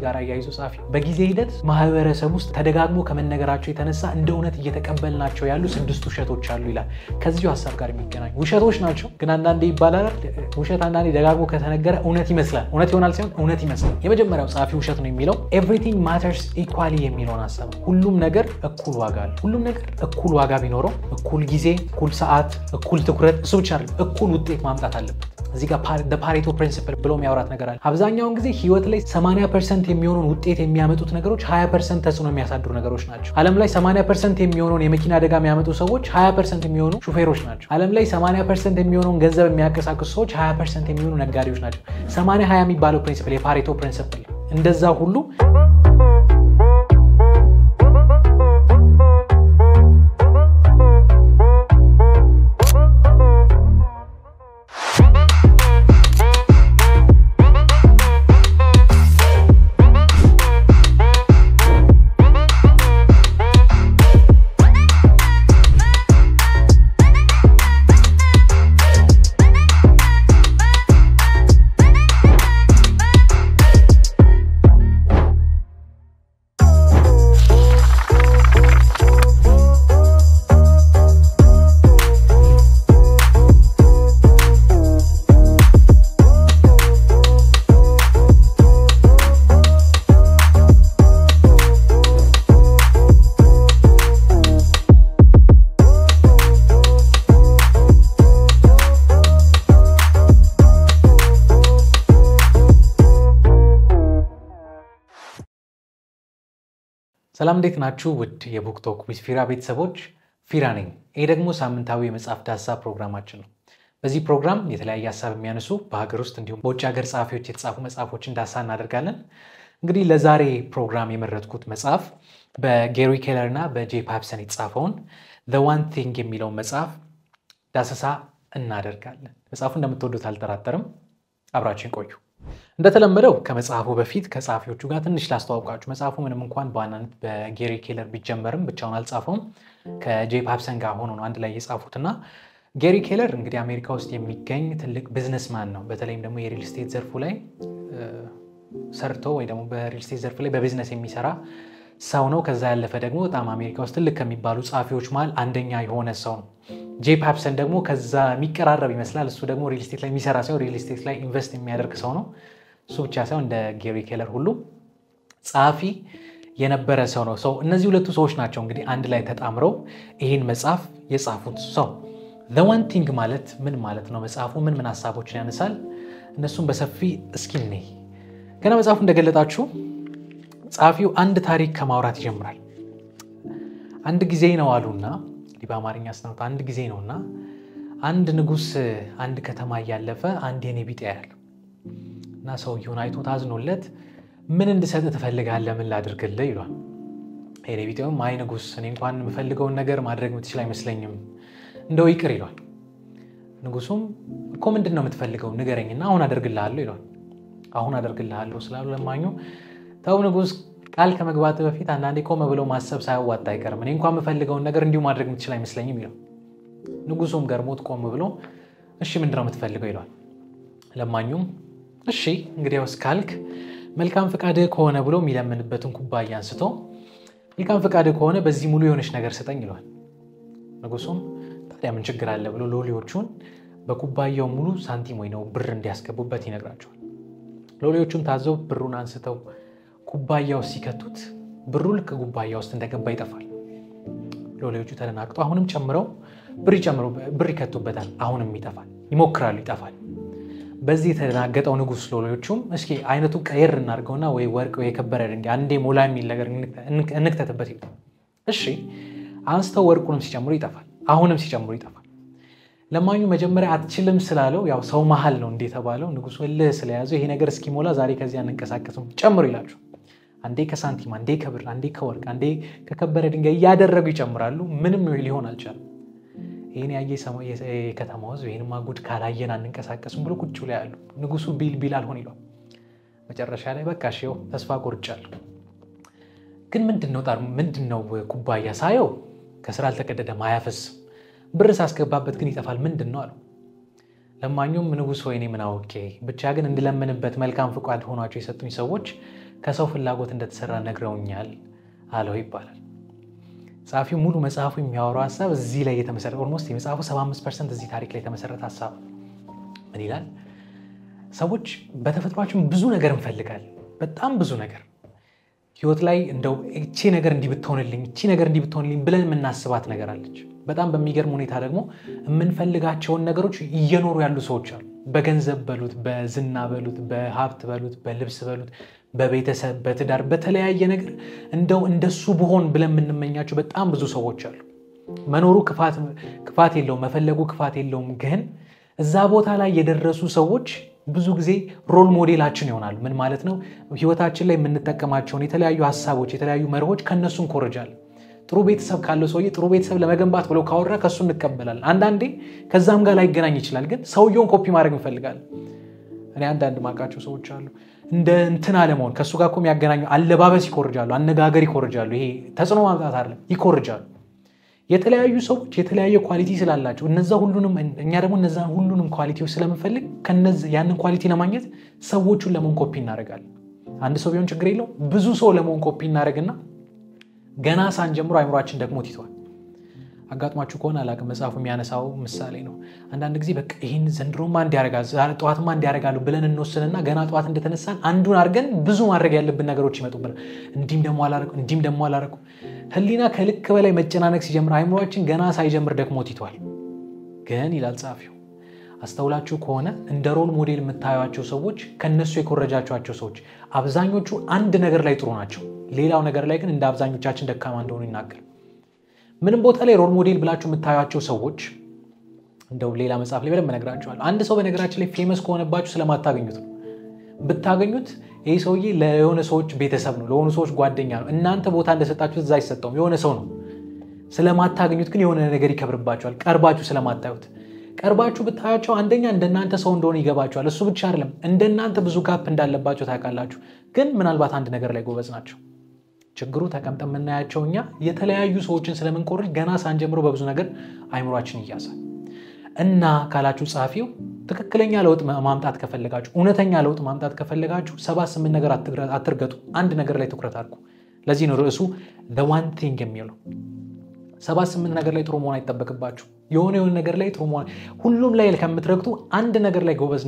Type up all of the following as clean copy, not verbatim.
ጋር ያይዞ ጻፊ በጊዜ ሂደት ማህበረሰብ ውስጥ ተደጋግሞ ከመነገራቸው የተነሳ እንደ እውነት እየተቀበልናቸው ያሉ 6 ውሸቶች አሉ ይላል ከዚሁ ሐሳብ ጋር የሚገናኙ ውሸቶች ናቸው ግን አንዳንዴ ይባላል ውሸት አንዳንዴ ደጋግሞ ከተነገረ እውነት ይመስላል እውነት ይሆናል ሳይሆን እውነት ይመስላል የመጀመሪያው ጻፊ ውሸት ነው የሚለው everything matters equally የሚለውን ሐሳብ ሁሉም ነገር እኩል ዋጋ አለው ሁሉም ነገር እኩል ዋጋ ቢኖረው እኩል ጊዜ እኩል ሰዓት እኩል ትኩረት እሱ ብቻ አይደለም እኩል ውጤት ማምጣት አለበት እዚህ ጋር the Pareto principle ብሎ የሚያወራት ነገር አለ አብዛኛውን ጊዜ ህይወት ላይ 80% የሚሆነውን ውጤት የሚያመጡት ነገሮች 20% ተጽዕኖ የሚያሳድሩ ነገሮች ናቸው ዓለም ላይ 80% የሚሆነውን የመኪና አደጋ የሚያመጡ ሰዎች 20% የሚሆኑ ሹፌሮች ናቸው ዓለም ላይ 80% የሚሆነውን ገንዘብ የሚያንቀሳቅሱ ሰዎች 20% የሚሆኑ ነጋዴዎች ናቸው 80-20 የሚባለው principle የፓሬቶ principle እንደዛ ሁሉ ሰላም እንዴት ናችሁ ውድ የቡክ ቶክ ዊዝ ፊራ ቤተሰቦች ፊራ ነኝ ይሄ ደግሞ ሳምንታዊ የመጽሐፍ ዳሰሳ ፕሮግራማችን ነው በዚህ ፕሮግራም የተለያየ ሐሳብ የሚያነሱ በሀገር ውስጥ እንዲሁም በውጭ ሀገር ጻፊዎች የተጻፉ መጽሐፎችን ዳሰሳ እናደርጋለን እንግዲህ ለዛሬ ፕሮግራም የመረጥኩት መጽሐፍ በጌሪ ኬለር እና በጄ ፓፕሰን የተጻፈውን The One Thing የሚለው መጽሐፍ ዳሰሳ እናደርጋለን መጽሐፉን እንደምትወዱት አልጠራጠርም አብራችሁን ቆዩ እንደተለመደው ከመጽሐፉ በፊት ከጻፊዎቹ ጋር ትንሽ ላስተዋውቃችሁ መጽሐፉ ምንም እንኳን በዋናነት በጌሪ ኬለር ቢጀመርም ብቻውን አልጻፈውም ከጄ ፓፕሰን ጋር ሆኖ ነው አንድ ላይ የጻፉትና ጌሪ ኬለር እንግዲህ አሜሪካ ውስጥ የሚገኝ ትልቅ ቢዝነስማን ነው በተለይም ደግሞ የሪል ስቴት ዘርፉ ላይ ሰርቶ ወይ ደግሞ በሪል ስቴት ዘርፉ ላይ በቢዝነስ የሚሰራ ሰው ነው ከዛ ያለፈ ደግሞ በጣም አሜሪካ ውስጥ ትልቅ ከሚባሉ ጻፊዎች ማለት አንደኛ የሆነ ሰው ነው ጄ ፓፕሰን ደግሞ ከዛ የሚቀራረብ ይመስላል እሱ ደግሞ ሪል ስቴት ላይ የሚሰራ ሰው ሪል ስቴት ላይ ኢንቨስት የሚያደርግ ሰው ነው እሱ ብቻ ሳይሆን እንደ ጌሪ ኬለር ሁሉ ጻፊ የነበረ ሰው ነው ሰው እነዚህ ሁለቱ ሰዎች ናቸው እንግዲህ አንድ ላይ ተጣምረው ይሄን መጽሐፍ የጻፉት ሰው The One Thing ማለት ምን ማለት ነው መጽሐፉ ምን ሐሳቦችን ያነሳል እነሱን በሰፊ እስኪ እንይ ገና መጽሐፉ እንደገለጣችሁ ጻፊው አንድ ታሪክ ከማውራት ይጀምራል አንድ ጊዜ ነው አሉና በአማርኛ ስናውጣ አንድ ጊዜ ነውና አንድ ንጉስ አንድ ከተማ ያለፈ አንድ የኔ ቢጤ ያያል እና ሰውየውን አይቶ ታዝኖለት ምን እንድሰጥ ትፈልጋለህ ምን ላድርግልህ ይሏል የኔ ቢጤው ማይ ንጉስ እኔ እንኳን የምፈልገውን ነገር ማድረግ ምትችል አይመስለኝም እንደው ይቅር ይሏል ንጉሱም እኮ ምንድነው የምትፈልገው ንገረኝና አሁን አደርግልሃለሁ ይሏል አሁን አደርግልሃለሁ ስላሉ ለማኙ ታው ንጉስ ቃል ከመግባት በፊት አንዳንዴ ቆም ብለው ማሰብ ሳይዋጣ አይቀርም እኔ እንኳን የምፈልገውን ነገር እንዲሁ ማድረግ ምትችል አይመስለኝም ይላል ንጉሱም ገርሞት ቆም ብሎ እሺ ምንድነው የምትፈልገው ይላል ለማኙም እሺ እንግዲያውስ ካልክ መልካም ፍቃድ ከሆነ ብሎ የሚለምንበትን ኩባያ አንስቶ መልካም ፍቃድ ከሆነ በዚህ ሙሉ የሆነች ነገር ስጠኝ ይላል ንጉሱም ታዲያ ምን ችግር አለ ብሎ ሎሌዎቹን በኩባያው ሙሉ ሳንቲም ወይ ነው ብር እንዲያስገቡበት ይነግራቸዋል ሎሌዎቹም ታዘው ብሩን አንስተው ኩባያው ሲከቱት ብሩ ልክ ኩባያው ውስጥ እንደገባ ይጠፋል ሎሌዎቹ ተደናግጠው አሁንም ጨምረው ብር ይከቱበታል አሁንም ይጠፋል ይሞክራሉ ይጠፋል በዚህ ተደናገጠው ንጉስ ሎሌዎቹም እስኪ አይነቱ ቀየር እናርገውና ወይ ወርቅ ወይ ከበረ ድንጋይ አንዴ ሞላ የሚል ነገር እንክተትበት ይላል እሺ አንስተው ወርቁንም ሲጨምሩ ይጠፋል አሁንም ሲጨምሩ ይጠፋል ለማኙ መጀመሪያ አትችልም ስላለው ያው ሰው መሃል ነው እንደተባለው ንጉስ ወለ ስለያዘው ይሄ ነገር እስኪሞላ ዛሬ ከዚያ እንንቀሳቀስም ጨምሩ ይላሉ አንዴ ከሳንቲም አንዴ ከብር አንዴ ከወርቅ አንዴ ከከበረ ድንጋይ ያደረጉ ይጨምራሉ ምንም ሊሆን አልቻለም ይሄን ያየ ሰማይ የከተማው ህዝብ ይሄን ማጉድ ካላየን አንንቀሳቀስም ብሎ ቁጭ ብለው ያሉ ንጉሱ ቢል አልሆን ይላል መጨረሻ ላይ በቃ እሺው ተስፋ ቆርጫለሁ ግን ምንድነው ኩባያ ሳየው ከስራ አልተቀደደም አያፈስም ብር ሳስገባበት ግን ይጠፋል ምንድነው አሉ ለማኙም ንጉስ ሆይ እኔ ምን አውቄ ብቻ ግን እንድለምንበት መልካም ፍቃድ ሆኗቸው የሰጡኝ ሰዎች ከሰው ፍላጎት እንደተሰራ ነግረውኛል አለው ይባላል። ጻፊው ሙሉ መጽሐፉ የሚያወራው ሐሳብ እዚህ ላይ የተመሰረተ ኦልሞስት የመጽሐፉ 75% እዚህ ታሪክ ላይ የተመሰረተ ሐሳብ ምን ይላል? ሰዎች በተፈጥሯችን ብዙ ነገር እንፈልጋለን፣ በጣም ብዙ ነገር ህይወት ላይ እንደው እቺ ነገር እንዲብትሆንልኝ ብለን የምናስባት ነገር አለች። በጣም በሚገርም ሁኔታ ደግሞ የምንፈልጋቸውን ነገሮች እየኖሩ ያሉ ሰዎች አሉ። በገንዘብ በሉት፣ በዝና በሉት፣ በሀብት በሉት፣ በልብስ በሉት፣ በቤተሰብ፣ በትዳር፣ በተለያየ ነገር እንደው እንደሱ ብሆን ብለን የምንመኛቸው በጣም ብዙ ሰዎች አሉ። መኖሩ ክፋት የለውም፣ መፈለጉ ክፋት የለውም። ግን እዛ ቦታ ላይ የደረሱ ሰዎች ብዙ ጊዜ ሮል ሞዴላችን ይሆናሉ። ምን ማለት ነው? ህይወታችን ላይ የምንጠቀማቸውን የተለያዩ ሐሳቦች፣ የተለያዩ መርሆች ከነሱ እንኮርጃለን። ጥሩ ቤተሰብ ካለው ሰውዬ ጥሩ ቤተሰብ ለመገንባት ብሎ ካወራ ከሱ እንቀበላለን። አንዳንዴ ከዛም ጋር ላይገናኝ ይችላል፣ ግን ሰውየውን ኮፒ ማድረግ እንፈልጋለን። እኔ አንዳንድ ማቃቸው ሰዎች አሉ እንደ እንትን አለመሆን ከሱ ጋር የሚያገናኙ አለባበስ ይኮርጃሉ፣ አነጋገር ይኮርጃሉ። ይሄ ተጽዕኖ ማምጣት አይደለም፣ ይኮርጃሉ። የተለያዩ ሰዎች የተለያየ ኳሊቲ ስላላቸው እነዛ ሁሉንም እኛ ደግሞ እነዛን ሁሉንም ኳሊቲዎች ስለምንፈልግ ያንን ኳሊቲ ለማግኘት ሰዎቹን ለመሆን ኮፒ እናደርጋለን። አንድ ሰው ቢሆን ችግር የለው፣ ብዙ ሰው ለመሆን ኮፒ እናደርግና ገና ሳንጀምሮ አይምሮአችን ደክሞት ይተዋል። አጋጥማችሁ ከሆነ አላውቅም፣ መጽሐፉ የሚያነሳው ምሳሌ ነው። አንዳንድ ጊዜ በቃ ይሄን ዘንድሮማ እንዲያረጋል ጠዋትማ እንዲያረጋሉ ብለን እንወስንና ገና ጠዋት እንደተነሳን አንዱን አድርገን ብዙ ማድረግ ያለብን ነገሮች ይመጡብናል። እንዲም ደግሞ አላረኩም። ህሊና ከልክ በላይ መጨናነቅ ሲጀምር አይምሮአችን ገና ሳይጀምር ደክሞት ይተዋል። ግን ይላል ጻፊው፣ አስተውላችሁ ከሆነ እንደ ሮል ሞዴል የምታዩአቸው ሰዎች ከነሱ የኮረጃቸዋቸው ሰዎች አብዛኞቹ አንድ ነገር ላይ ጥሩ ናቸው፣ ሌላው ነገር ላይ ግን እንደ አብዛኞቻችን ደካማ እንደሆኑ ይናገራል። ምንም ቦታ ላይ ሮል ሞዴል ብላችሁ የምታዩአቸው ሰዎች እንደው ሌላ መጽሐፍ ላይ በደንብ እነግራችኋለሁ። አንድ ሰው በነገራችን ላይ ፌመስ ከሆነባችሁ ስለማታገኙት ነው። ብታገኙት ይሄ ሰውዬ ለሆነ ሰዎች ቤተሰብ ነው፣ ለሆነ ሰዎች ጓደኛ ነው። እናንተ ቦታ እንደሰጣችሁት እዛ አይሰጠውም፣ የሆነ ሰው ነው። ስለማታገኙት ግን የሆነ ነገር ይከብርባችኋል፣ ቀርባችሁ ስለማታዩት። ቀርባችሁ ብታያቸው አንደኛ እንደናንተ ሰው እንደሆነ ይገባችኋል። እሱ ብቻ አይደለም እንደናንተ ብዙ ጋፕ እንዳለባቸው ታውቃላችሁ። ግን ምናልባት አንድ ነገር ላይ ጎበዝ ናቸው። ችግሩ ተቀምጠን የምናያቸው እኛ የተለያዩ ሰዎችን ስለምንቆርጅ ገና ሳንጀምሮ በብዙ ነገር አይምሮአችን ይያዛል። እና ካላችሁ ጻፊው ትክክለኛ ለውጥ ማምጣት ከፈለጋችሁ፣ እውነተኛ ለውጥ ማምጣት ከፈለጋችሁ 78 ነገር አትርገጡ፣ አንድ ነገር ላይ ትኩረት አድርጉ። ለዚህ ነው ርዕሱ the one thing የሚለው። 78 ነገር ላይ ጥሩ መሆን አይጠበቅባችሁ። የሆነ ነገር ላይ ጥሩ መሆን ሁሉም ላይ ከምትረግጡ አንድ ነገር ላይ ጎበዝ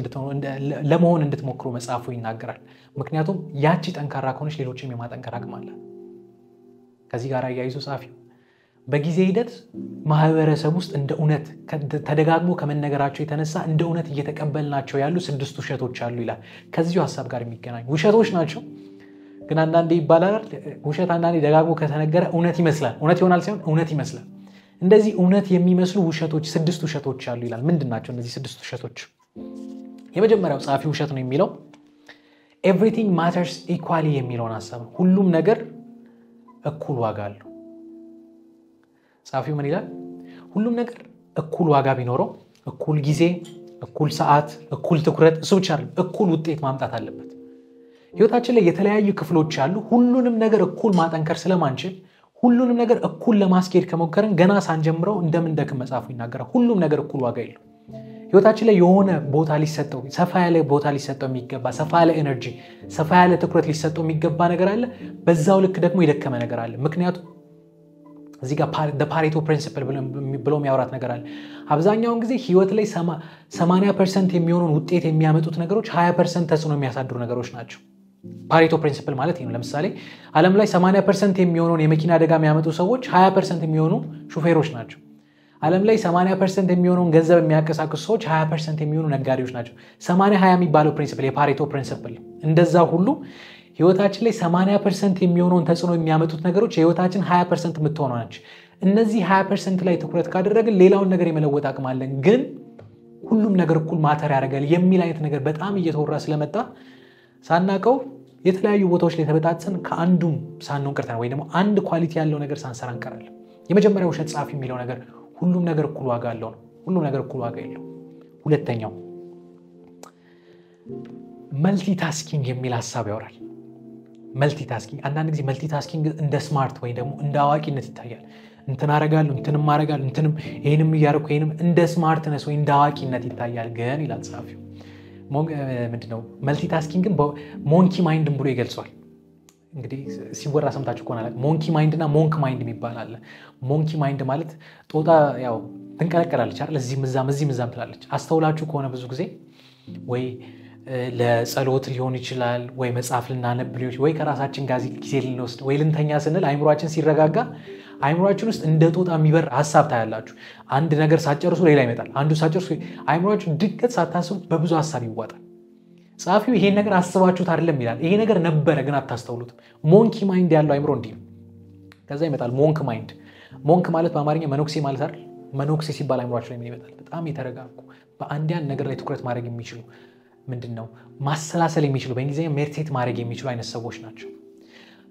ለመሆን እንድትሞክሩ መጽሐፉ ይናገራል። ምክንያቱም ያቺ ጠንካራ ከሆነች ሌሎችም የማጠንከር አቅም አለ። ከዚህ ጋር አያይዞ ጻፊው በጊዜ ሂደት ማህበረሰብ ውስጥ እንደ እውነት ተደጋግሞ ከመነገራቸው የተነሳ እንደ እውነት እየተቀበልናቸው ያሉ 6 ውሸቶች አሉ ይላል። ከዚሁ ሐሳብ ጋር የሚገናኙ ውሸቶች ናቸው። ግን አንዳንዴ ይባላል ውሸት አንዳንዴ ደጋግሞ ከተነገረ እውነት ይመስላል። እውነት ይሆናል ሳይሆን እውነት ይመስላል። እንደዚህ እውነት የሚመስሉ ውሸቶች 6 ውሸቶች አሉ ይላል። ምንድናቸው እነዚህ 6 ውሸቶች? የመጀመሪያው ጻፊ ውሸት ነው የሚለው everything matters equally የሚለውን ሐሳብ ነው። ሁሉም ነገር እኩል ዋጋ አለው። ጻፊው ምን ይላል? ሁሉም ነገር እኩል ዋጋ ቢኖረው እኩል ጊዜ፣ እኩል ሰዓት፣ እኩል ትኩረት፣ እሱ ብቻ አይደለም እኩል ውጤት ማምጣት አለበት። ህይወታችን ላይ የተለያዩ ክፍሎች አሉ። ሁሉንም ነገር እኩል ማጠንከር ስለማንችል ሁሉንም ነገር እኩል ለማስኬድ ከሞከርን ገና ሳንጀምረው እንደምንደክም መጽሐፉ ይናገራል። ሁሉም ነገር እኩል ዋጋ የለው። ህይወታችን ላይ የሆነ ቦታ ሊሰጠው ሰፋ ያለ ቦታ ሊሰጠው የሚገባ ሰፋ ያለ ኤነርጂ፣ ሰፋ ያለ ትኩረት ሊሰጠው የሚገባ ነገር አለ። በዛው ልክ ደግሞ የደከመ ነገር አለ። ምክንያቱም እዚህ ጋር ፓሬቶ ፕሪንሲፕል ብሎ የሚያወራት ነገር አለ። አብዛኛውን ጊዜ ህይወት ላይ 80% የሚሆኑን ውጤት የሚያመጡት ነገሮች 20% ተጽዕኖ የሚያሳድሩ ነገሮች ናቸው። ፓሬቶ ፕሪንሲፕል ማለት ይሄ ነው። ለምሳሌ ዓለም ላይ 80% የሚሆነውን የመኪና አደጋ የሚያመጡ ሰዎች 20% የሚሆኑ ሹፌሮች ናቸው። ዓለም ላይ 80% የሚሆነውን ገንዘብ የሚያንቀሳቅሱ ሰዎች 20% የሚሆኑ ነጋዴዎች ናቸው። 80-20 የሚባለው ፕሪንሲፕል የፓሬቶ ፕሪንሲፕል። እንደዛ ሁሉ ህይወታችን ላይ 80% የሚሆነውን ተጽዕኖ የሚያመጡት ነገሮች የህይወታችን 20% የምትሆነው ናቸው። እነዚህ 20% ላይ ትኩረት ካደረግን ሌላውን ነገር የመለወጥ አቅም አለን። ግን ሁሉም ነገር እኩል ማተር ያደርጋል የሚል አይነት ነገር በጣም እየተወራ ስለመጣ ሳናቀው የተለያዩ ቦታዎች ላይ ተበጣጥሰን ከአንዱም ሳንሆን ቀርተናል፣ ወይ ደግሞ አንድ ኳሊቲ ያለው ነገር ሳንሰራ እንቀራለን። የመጀመሪያው ውሸት ጻፊ የሚለው ነገር ሁሉም ነገር እኩል ዋጋ አለው ነው። ሁሉም ነገር እኩል ዋጋ የለው። ሁለተኛው መልቲታስኪንግ የሚል ሐሳብ ያወራል። መልቲታስኪንግ አንዳንድ ጊዜ መልቲታስኪንግ እንደ ስማርት ወይ ደግሞ እንደ አዋቂነት ይታያል። እንትን አረጋለሁ እንትንም አረጋለሁ እንትንም ይሄንም እያደረኩ ይሄንም እንደ ስማርትነስ ወይ እንደ አዋቂነት ይታያል። ግን ይላል ጻፊው ምንድነው መልቲታስኪንግን ሞንኪ ማይንድን ብሎ ይገልጿል። እንግዲህ ሲወራ ሰምታችሁ ከሆነ ሞንኪ ማይንድ እና ሞንክ ማይንድ የሚባል አለ። ሞንኪ ማይንድ ማለት ጦጣ ያው ትንቀለቀላለች አይደል? እዚህ ምዛም ትላለች። አስተውላችሁ ከሆነ ብዙ ጊዜ ወይ ለጸሎት ሊሆን ይችላል ወይ መጽሐፍ ልናነብ ሊሆን ይችላል ወይ ከራሳችን ጋር ጊዜ ልንወስድ ወይ ልንተኛ ስንል አይምሮአችን ሲረጋጋ አይምሮአችን ውስጥ እንደ ጦጣ የሚበር ሐሳብ ታያላችሁ። አንድ ነገር ሳትጨርሱ ሌላ ይመጣል። አንዱ ሳትጨርሱ አይምሮአችሁ ድንገት ሳታስቡ በብዙ ሐሳብ ይዋጣል። ጻፊው ይሄን ነገር አስባችሁት አይደለም ይላል። ይሄ ነገር ነበረ ግን አታስተውሉትም። ሞንኪ ማይንድ ያለው አይምሮ እንዲህ ነው። ከዛ ይመጣል ሞንክ ማይንድ። ሞንክ ማለት በአማርኛ መነኩሴ ማለት አይደል? መነኩሴ ሲባል አይምሮአችሁ ላይ ምን ይመጣል? በጣም የተረጋጉ በአንድ ነገር ላይ ትኩረት ማድረግ የሚችሉ ምንድነው ማሰላሰል የሚችሉ በእንግሊዝኛ ሜዲቴት ማድረግ የሚችሉ አይነት ሰዎች ናቸው።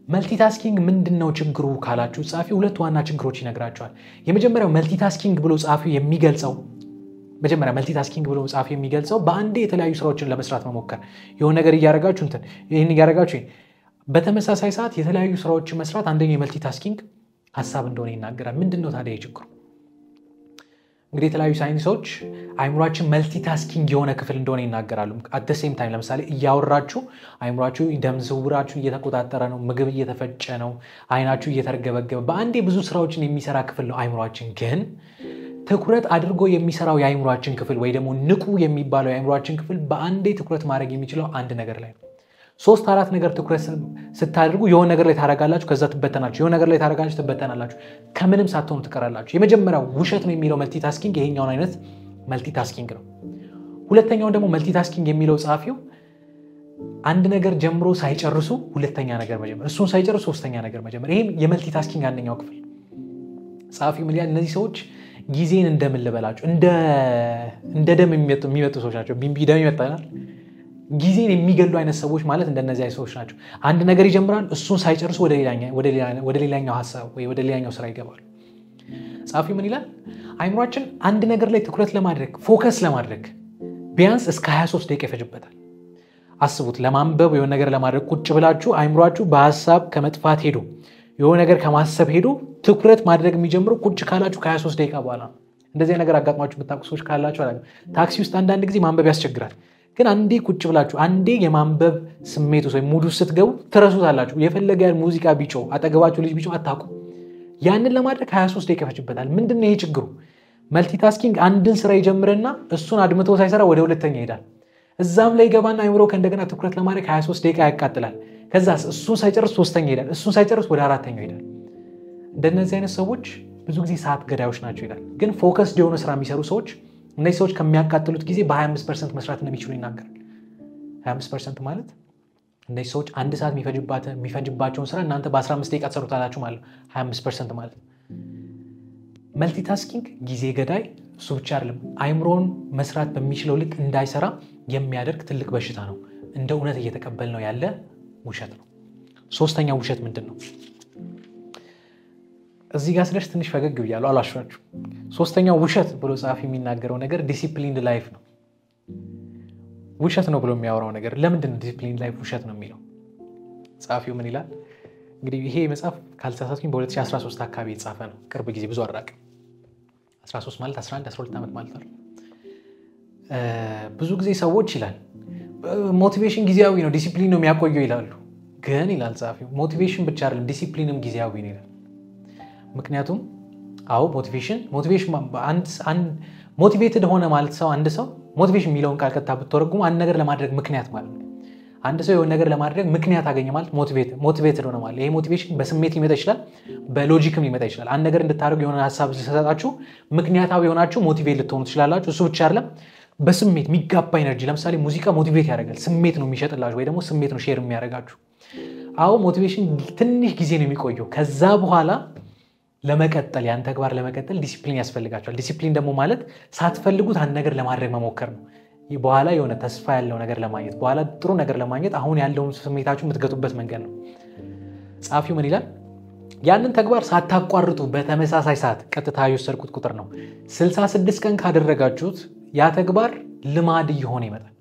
መልቲታስኪንግ ምንድነው ችግሩ ካላችሁ ጻፊው ሁለት ዋና ችግሮች ይነግራቸዋል። የመጀመሪያው መልቲታስኪንግ ብሎ ጻፊው የሚገልጸው በአንዴ የተለያዩ ስራዎችን ለመስራት መሞከር። የሆነ ነገር እያደረጋችሁ ይሄን እያደረጋችሁ በተመሳሳይ ሰዓት የተለያዩ ስራዎችን መስራት አንደኛው የመልቲታስኪንግ ሐሳብ እንደሆነ ይናገራል። ምንድነው ታዲያ ችግሩ? እንግዲህ የተለያዩ ሳይንሶች አይምሮአችን መልቲታስኪንግ የሆነ ክፍል እንደሆነ ይናገራሉ። at the same time ለምሳሌ እያወራችሁ አይምሮአችሁ ደም ዝውውራችሁን እየተቆጣጠረ ነው፣ ምግብ እየተፈጨ ነው፣ አይናችሁ እየተርገበገበ በአንዴ ብዙ ስራዎችን የሚሰራ ክፍል ነው አይምሮአችን። ግን ትኩረት አድርጎ የሚሰራው የአይምሮአችን ክፍል ወይ ደግሞ ንቁ የሚባለው የአይምሮአችን ክፍል በአንዴ ትኩረት ማድረግ የሚችለው አንድ ነገር ላይ ነው። 3-4 ነገር ትኩረት ስታደርጉ የሆነ ነገር ላይ ታረጋላችሁ፣ ከዛ ትበተናላችሁ፣ የሆነ ነገር ላይ ታረጋላችሁ፣ ትበተናላችሁ፣ ከምንም ሳትሆኑ ትቀራላችሁ። የመጀመሪያው ውሸት ነው የሚለው መልቲታስኪንግ ይሄኛው አይነት መልቲታስኪንግ ነው። ሁለተኛው ደግሞ መልቲታስኪንግ የሚለው ጻፊው አንድ ነገር ጀምሮ ሳይጨርሱ ሁለተኛ ነገር መጀመር፣ እሱን ሳይጨርሱ ሶስተኛ ነገር መጀመር። ይሄም የመልቲታስኪንግ አንደኛው ክፍል። ጻፊው ምን ይላል? እነዚህ ሰዎች ጊዜን እንደምን ልበላችሁ እንደ ደም የሚመጡ ሰዎች ናቸው። ደም ይመጣናል። ጊዜን የሚገሉ አይነት ሰዎች ማለት እንደነዚህ አይነት ሰዎች ናቸው። አንድ ነገር ይጀምራል፣ እሱን ሳይጨርሱ ወደ ሌላኛው ሐሳብ ወይ ወደ ሌላኛው ስራ ይገባሉ። ጻፊው ምን ይላል? አይምሮአችን አንድ ነገር ላይ ትኩረት ለማድረግ ፎከስ ለማድረግ ቢያንስ እስከ 23 ደቂቃ ይፈጅበታል። አስቡት፣ ለማንበብ የሆነ ነገር ለማድረግ ቁጭ ብላችሁ አይምሮአችሁ በሐሳብ ከመጥፋት ሄዶ የሆነ ነገር ከማሰብ ሄዶ ትኩረት ማድረግ የሚጀምረው ቁጭ ካላችሁ ከ23 ደቂቃ በኋላ ነው። እንደዚህ ነገር አጋጥሟችሁ ብታውቁ ሰዎች ካላችሁ ታክሲ ውስጥ አንዳንድ ጊዜ ማንበብ ያስቸግራል። ግን አንዴ ቁጭ ብላችሁ አንዴ የማንበብ ስሜት ወይ ሙድ ውስጥ ስትገቡ ትረሱታላችሁ። የፈለገ ያህል ሙዚቃ ቢጮህ አጠገባችሁ ልጅ ቢጮህ አታውቁም። ያንን ለማድረግ 23 ደቂቃ ይፈጅበታል። ምንድነው ይሄ ችግሩ? መልቲታስኪንግ አንድን ስራ ይጀምርና እሱን አድምቶ ሳይሰራ ወደ ሁለተኛ ይሄዳል። እዛም ላይ ገባና አይምሮ ከእንደገና ትኩረት ለማድረግ 23 ደቂቃ ያቃጥላል። ከዛ እሱን ሳይጨርስ ሶስተኛ ይሄዳል። እሱን ሳይጨርስ ወደ አራተኛው ይሄዳል። እንደነዚህ አይነት ሰዎች ብዙ ጊዜ ሰዓት ገዳዮች ናቸው ይላል። ግን ፎከስድ የሆነ ስራ የሚሰሩ ሰዎች እነዚህ ሰዎች ከሚያቃጥሉት ጊዜ በ25% መስራት እንደሚችሉ ይናገራል። 25% ማለት እነዚህ ሰዎች አንድ ሰዓት የሚፈጅባቸውን ስራ እናንተ በ15 ደቂቃ ተሰሩታላችሁ ማለት 25% ማለት። መልቲታስኪንግ ጊዜ ገዳይ እሱ ብቻ አይደለም፣ አይምሮን መስራት በሚችለው ልክ እንዳይሰራ የሚያደርግ ትልቅ በሽታ ነው። እንደ እውነት እየተቀበልነው ያለ ውሸት ነው። ሶስተኛው ውሸት ምንድነው? እዚህ ጋር ስለሽ ትንሽ ፈገግ ብያለሁ አላሽዋችሁ። ሶስተኛው ውሸት ብሎ ጻፊ የሚናገረው ነገር ዲሲፕሊንድ ላይፍ ነው። ውሸት ነው ብሎ የሚያወራው ነገር ለምንድን ነው ዲሲፕሊንድ ላይፍ ውሸት ነው የሚለው? ጻፊው ምን ይላል? እንግዲህ ይሄ መጽሐፍ ካልተሳሳትኩኝ በ2013 አካባቢ የተጻፈ ነው። ቅርብ ጊዜ ብዙ አራቅም። 13 ማለት 11 12 ዓመት ማለት ነው። ብዙ ጊዜ ሰዎች ይላል ሞቲቬሽን ጊዜያዊ ነው፣ ዲሲፕሊን ነው የሚያቆየው ይላሉ። ግን ይላል ጻፊው ሞቲቬሽን ብቻ አይደለም ዲሲፕሊንም ጊዜያዊ ነው ይላል። ምክንያቱም አዎ ሞቲቬሽን ሞቲቬትድ ሆነ ማለት አንድ ሰው ሞቲቬሽን የሚለውን ቃል ቀጥታ ብትተረጉሙ አንድ ነገር ለማድረግ ምክንያት ማለት ነው። አንድ ሰው የሆነ ነገር ለማድረግ ምክንያት አገኘ ማለት ሞቲቬትድ ሆነ ማለት። ይሄ ሞቲቬሽን በስሜት ሊመጣ ይችላል፣ በሎጂክም ሊመጣ ይችላል። አንድ ነገር እንድታደርጉ የሆነ ሐሳብ ሲሰጣችሁ ምክንያታዊ ሆናችሁ ሞቲቬት ልትሆኑ ትችላላችሁ። እሱ ብቻ አይደለም፣ በስሜት የሚጋባ ኤነርጂ። ለምሳሌ ሙዚቃ ሞቲቬት ያደርጋል፣ ስሜት ነው የሚሸጥላችሁ ወይ ደግሞ ስሜት ነው ሼር የሚያደርጋችሁ። አዎ ሞቲቬሽን ትንሽ ጊዜ ነው የሚቆየው። ከዛ በኋላ ለመቀጠል ያን ተግባር ለመቀጠል ዲሲፕሊን ያስፈልጋቸዋል። ዲሲፕሊን ደግሞ ማለት ሳትፈልጉት አንድ ነገር ለማድረግ መሞከር ነው። በኋላ የሆነ ተስፋ ያለው ነገር ለማግኘት በኋላ ጥሩ ነገር ለማግኘት አሁን ያለውን ስሜታችሁ የምትገቱበት መንገድ ነው። ጻፊው ምን ይላል? ያንን ተግባር ሳታቋርጡ በተመሳሳይ ሰዓት ቀጥታ የወሰድኩት ቁጥር ነው 66 ቀን ካደረጋችሁት ያ ተግባር ልማድ እየሆነ ይመጣል።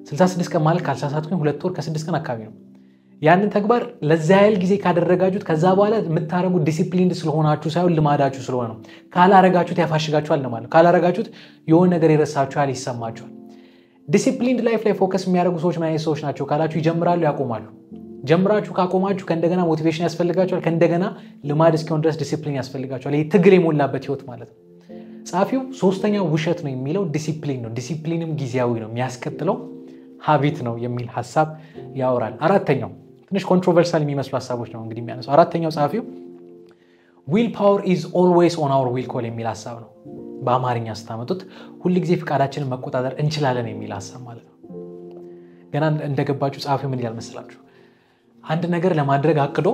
66 ቀን ማለት ካልተሳሳትኩኝ 2 ወር ከ6 ቀን አካባቢ ነው። ያንን ተግባር ለዛ ያህል ጊዜ ካደረጋችሁት ከዛ በኋላ የምታረጉት ዲሲፕሊንድ ስለሆናችሁ ሳይሆን ልማዳችሁ ስለሆነ ነው። ካላረጋችሁት ያፋሽጋችኋል ነው ማለት። ካላረጋችሁት የሆነ ነገር ይረሳችኋል፣ ይሰማችኋል። ዲሲፕሊንድ ላይፍ ላይ ፎከስ የሚያደርጉ ሰዎች ምን አይነት ሰዎች ናቸው ካላችሁ ይጀምራሉ፣ ያቆማሉ። ጀምራችሁ ካቆማችሁ ከእንደገና ሞቲቬሽን ያስፈልጋችኋል ከእንደገና ልማድ እስኪሆን ድረስ ዲሲፕሊን ያስፈልጋችኋል ይሄ ትግል የሞላበት ህይወት ማለት ነው ጻፊው ሶስተኛው ውሸት ነው የሚለው ዲሲፕሊን ነው ዲሲፕሊንም ጊዜያዊ ነው የሚያስከትለው ሃቢት ነው የሚል ሐሳብ ያወራል አራተኛው ትንሽ ኮንትሮቨርሻል የሚመስሉ ሐሳቦች ነው እንግዲህ የሚያነሳው አራተኛው ጻፊው will power is always on our will call የሚል ሐሳብ ነው በአማርኛ አስተማመጡት ሁሉ ጊዜ ፍቃዳችንን መቆጣጠር እንችላለን የሚል ሐሳብ ማለት ነው ገና እንደገባችሁ ጻፊው ምን ይላል መሰላችሁ አንድ ነገር ለማድረግ አቅዶ